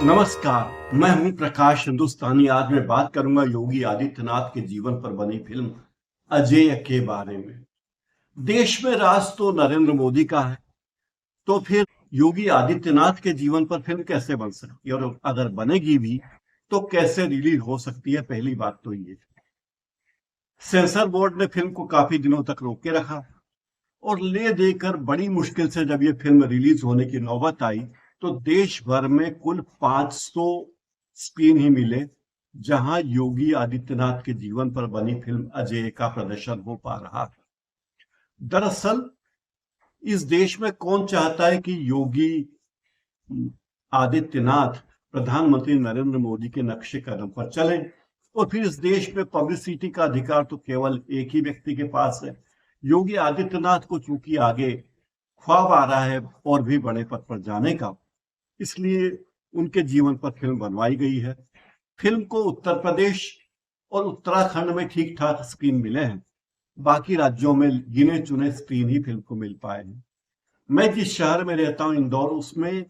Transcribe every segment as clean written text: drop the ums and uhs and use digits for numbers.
नमस्कार, मैं हूं प्रकाश हिंदुस्तानी। आज मैं बात करूंगा योगी आदित्यनाथ के जीवन पर बनी फिल्म अजेय के बारे में। देश में राज तो नरेंद्र मोदी का है, तो फिर योगी आदित्यनाथ के जीवन पर फिल्म कैसे बन सकती है, और अगर बनेगी भी तो कैसे रिलीज हो सकती है? पहली बात तो ये, सेंसर बोर्ड ने फिल्म को काफी दिनों तक रोक के रखा और ले देकर बड़ी मुश्किल से जब ये फिल्म रिलीज होने की नौबत आई तो देश भर में कुल 500 स्क्रीन ही मिले जहां योगी आदित्यनाथ के जीवन पर बनी फिल्म अजय का प्रदर्शन हो पा रहा है। दरअसल इस देश में कौन चाहता है कि योगी आदित्यनाथ प्रधानमंत्री नरेंद्र मोदी के नक्शे कदम पर चले? और फिर इस देश में पब्लिसिटी का अधिकार तो केवल एक ही व्यक्ति के पास है। योगी आदित्यनाथ को चूंकि आगे ख्वाब आ रहा है और भी बड़े पद पर जाने का, इसलिए उनके जीवन पर फिल्म बनवाई गई है। फिल्म को उत्तर प्रदेश और उत्तराखंड में ठीक ठाक स्क्रीन मिले हैं, बाकी राज्यों में गिने चुने स्क्रीन ही फिल्म को मिल पाए हैं। मैं जिस शहर में रहता हूं, इंदौर, उसमें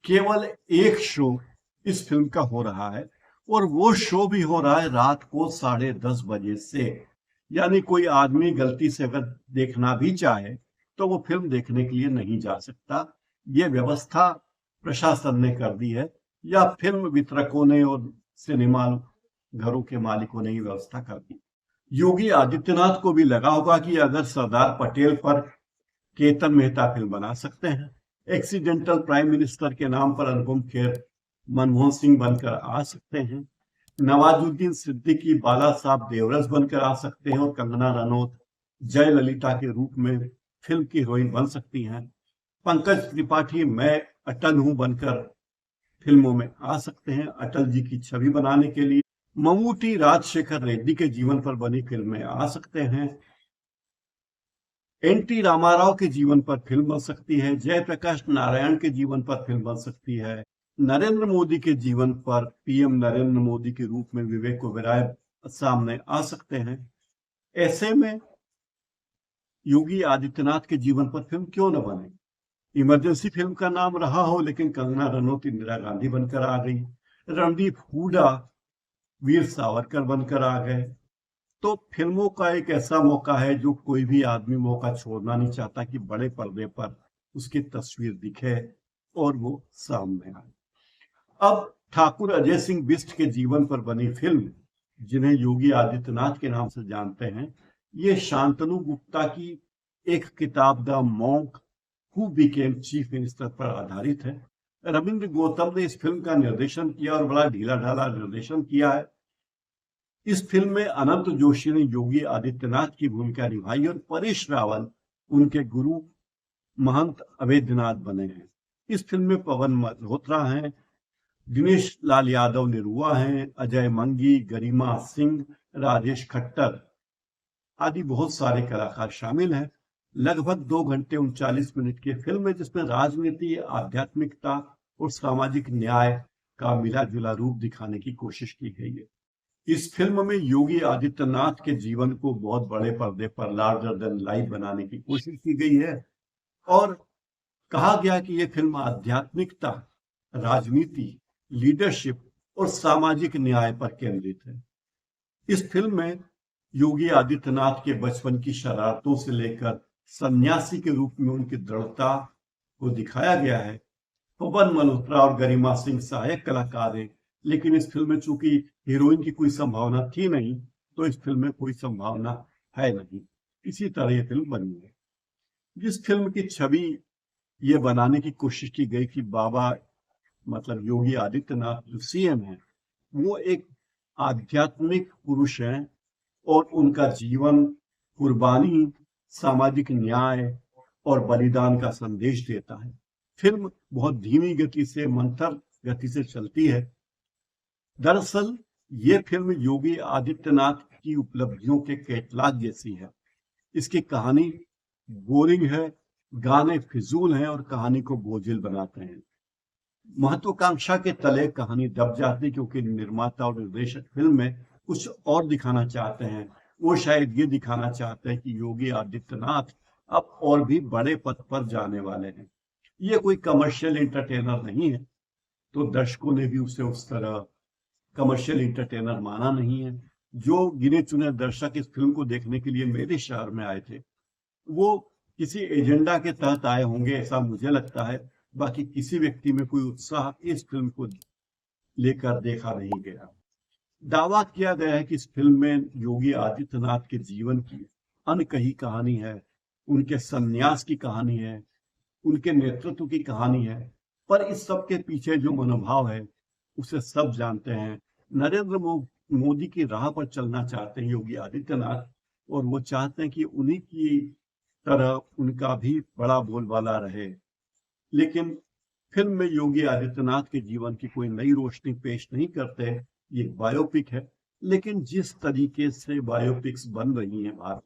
केवल एक शो इस फिल्म का हो रहा है और वो शो भी हो रहा है रात को 10:30 बजे से। यानी कोई आदमी गलती से अगर देखना भी चाहे तो वो फिल्म देखने के लिए नहीं जा सकता। ये व्यवस्था प्रशासन ने कर दी है, या फिल्म वितरकों ने और सिनेमा घरों के मालिकों ने ही व्यवस्था कर दी। योगी आदित्यनाथ को भी लगा होगा कि अगर सरदार पटेल पर केतन मेहता फिल्म बना सकते हैं, एक्सीडेंटल प्राइम मिनिस्टर के नाम पर अनुपम खेर मनमोहन सिंह बनकर आ सकते हैं, नवाजुद्दीन सिद्दीकी बाला साहब देवरस बनकर आ सकते हैं और कंगना रनौत जयललिता के रूप में फिल्म की हीरोइन बन सकती हैं, पंकज त्रिपाठी मैं अटल हूं बनकर फिल्मों में आ सकते हैं अटल जी की छवि बनाने के लिए, ममूटी राजशेखर रेड्डी के जीवन पर बनी फिल्म में आ सकते हैं, एन.टी. रामाराव के जीवन पर फिल्म बन सकती है, जयप्रकाश नारायण के जीवन पर फिल्म बन सकती है, नरेंद्र मोदी के जीवन पर पीएम नरेंद्र मोदी के रूप में विवेक ओबेरॉय सामने आ सकते हैं। ऐसे में योगी आदित्यनाथ के जीवन पर फिल्म क्यों न बने? इमरजेंसी फिल्म का नाम रहा हो, लेकिन कंगना रनौत इंदिरा गांधी बनकर आ गई, रणदीप हुड्डा वीर सावरकर बनकर आ गए। तो फिल्मों का एक ऐसा मौका है जो कोई भी आदमी मौका छोड़ना नहीं चाहता कि बड़े पर्दे पर उसकी तस्वीर दिखे और वो सामने आए। अब ठाकुर अजय सिंह बिष्ट के जीवन पर बनी फिल्म, जिन्हें योगी आदित्यनाथ के नाम से जानते हैं, ये शांतनु गुप्ता की एक किताब the monk who became chief minister पर आधारित है। रविंद्र गौतम ने इस फिल्म का निर्देशन किया और बड़ा ढीला ढाला निर्देशन किया है। इस फिल्म में अनंत जोशी ने योगी आदित्यनाथ की भूमिका निभाई और परेश रावल उनके गुरु महंत अवैधनाथ बने हैं। इस फिल्म में पवन मल्होत्रा हैं, दिनेश लाल यादव निरुआ हैं, अजय मंगी, गरिमा सिंह, राजेश खट्टर आदि बहुत सारे कलाकार शामिल हैं। लगभग 2 घंटे 39 मिनट की फिल्म है, जिसमें राजनीति, आध्यात्मिकता और सामाजिक न्याय का मिला जुला रूप दिखाने की कोशिश की गई है। इस फिल्म में योगी आदित्यनाथ के जीवन को बहुत बड़े पर्दे पर लार्जर देन लाइफ बनाने की कोशिश की गई है और कहा गया कि यह फिल्म आध्यात्मिकता, राजनीति, लीडरशिप और सामाजिक न्याय पर केंद्रित है। इस फिल्म में योगी आदित्यनाथ के बचपन की शरारतों से लेकर सन्यासी के रूप में उनकी दृढ़ता को दिखाया गया है। पवन मल्होत्रा और गरिमा सिंह सहायक कलाकार हैं, लेकिन इस फिल्म में चूंकि हीरोइन की कोई संभावना थी नहीं, तो इस फिल्म में कोई संभावना है नहीं। इसी तरह ये फिल्म बनी है। जिस फिल्म की छवि ये बनाने की कोशिश की गई कि बाबा मतलब योगी आदित्यनाथ जो सीएम है, वो एक आध्यात्मिक पुरुष हैं और उनका जीवन कुर्बानी, सामाजिक न्याय और बलिदान का संदेश देता है। फिल्म बहुत धीमी गति से, मंथर गति से चलती है। दरअसल ये फिल्म योगी आदित्यनाथ की उपलब्धियों के कैटलॉग जैसी है। इसकी कहानी बोरिंग है, गाने फिजूल हैं और कहानी को बोझिल बनाते हैं। महत्वाकांक्षा के तले कहानी दब जाती, क्योंकि निर्माता और निर्देशक फिल्म में कुछ और दिखाना चाहते हैं। वो शायद ये दिखाना चाहते हैं कि योगी आदित्यनाथ अब और भी बड़े पद पर जाने वाले हैं। ये कोई कमर्शियल एंटरटेनर नहीं है। तो दर्शकों ने भी उसे उस तरह कमर्शियल इंटरटेनर माना नहीं है। जो गिने चुने दर्शक इस फिल्म को देखने के लिए मेरे शहर में आए थे, वो किसी एजेंडा के तहत आए होंगे, ऐसा मुझे लगता है। बाकी किसी व्यक्ति में कोई उत्साह इस फिल्म को लेकर देखा नहीं गया। दावा किया गया है कि इस फिल्म में योगी आदित्यनाथ के जीवन की अनकही कहानी है, उनके संन्यास की कहानी है, उनके नेतृत्व की कहानी है। पर इस सब के पीछे जो मनोभाव है उसे सब जानते हैं। नरेंद्र मोदी की राह पर चलना चाहते हैं योगी आदित्यनाथ, और वो चाहते हैं कि उन्हीं की तरह उनका भी बड़ा बोलबाला रहे। लेकिन फिल्म में योगी आदित्यनाथ के जीवन की कोई नई रोशनी पेश नहीं करते। ये बायोपिक है, लेकिन जिस तरीके से बायोपिक्स बन रही हैं भारत,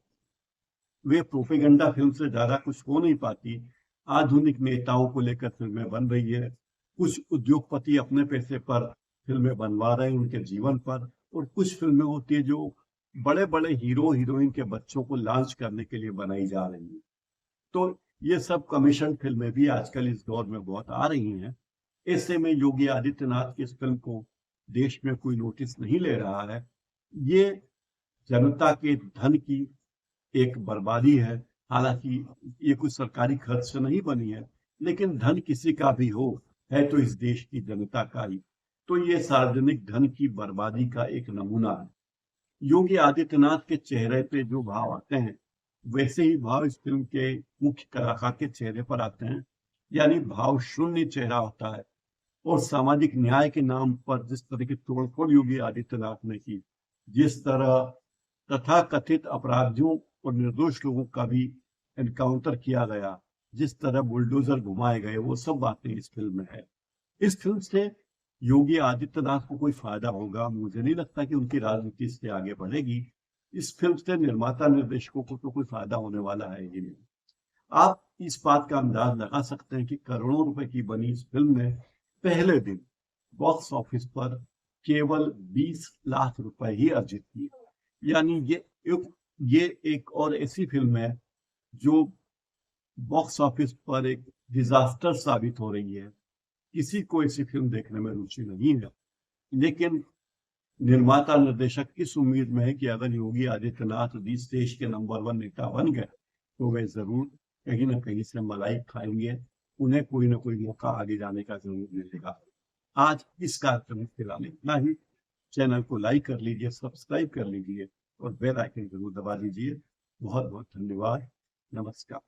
वे प्रोपेगेंडा फिल्म से ज्यादा कुछ हो नहीं पाती। आधुनिक नेताओं को लेकर फिल्में बन रही है, कुछ उद्योगपति अपने पैसे पर फिल्में बनवा रहे हैं उनके जीवन पर, और कुछ फिल्में होती है जो बड़े बड़े हीरो हीरोइन के बच्चों को लॉन्च करने के लिए बनाई जा रही है। तो ये सब कमीशन फिल्में भी आजकल इस दौर में बहुत आ रही हैं। ऐसे में योगी आदित्यनाथ की इस फिल्म को देश में कोई नोटिस नहीं ले रहा है। ये जनता के धन की एक बर्बादी है। हालांकि ये कोई सरकारी खर्च से नहीं बनी है, लेकिन धन किसी का भी हो, है तो इस देश की जनता का ही। तो ये सार्वजनिक धन की बर्बादी का एक नमूना है। योगी आदित्यनाथ के चेहरे पे जो भाव आते हैं, वैसे ही भाव इस फिल्म के मुख्य कलाकार के चेहरे पर आते हैं। यानी भाव शून्य चेहरा होता है। और सामाजिक न्याय के नाम पर जिस तरह की तोड़फोड़ योगी आदित्यनाथ ने की, जिस तरह तथाकथित अपराधियों और निर्दोष लोगों का भी एनकाउंटर किया गया, जिस तरह बुलडोजर घुमाए गए, वो सब बातें इस फिल्म में है। इस फिल्म से योगी आदित्यनाथ को कोई फायदा होगा, मुझे नहीं लगता कि उनकी राजनीति इससे आगे बढ़ेगी। इस फिल्म से निर्माता निर्देशकों को तो कोई फायदा होने वाला है ही नहीं। आप इस बात का अंदाज लगा सकते हैं कि करोड़ों रुपए की बनी इस फिल्म ने पहले दिन बॉक्स ऑफिस पर केवल 20 लाख रुपए ही अर्जित किए। यानी ये एक और ऐसी फिल्म है जो बॉक्स ऑफिस पर एक डिजास्टर साबित हो रही है। किसी को ऐसी फिल्म देखने में रुचि नहीं है, लेकिन निर्माता निर्देशक इस उम्मीद में है कि अगर योगी आदित्यनाथ इस देश के नंबर 1 नेता बन गए तो वे जरूर कहीं ना कहीं से मलाई खाएंगे। उन्हें कोई ना कोई मौका आगे जाने का जरूर मिलेगा। आज इस कार्यक्रम में फिलहाल इतना ही। चैनल को लाइक कर लीजिए, सब्सक्राइब कर लीजिए और बेल आइकन जरूर दबा दीजिए। बहुत बहुत धन्यवाद। नमस्कार।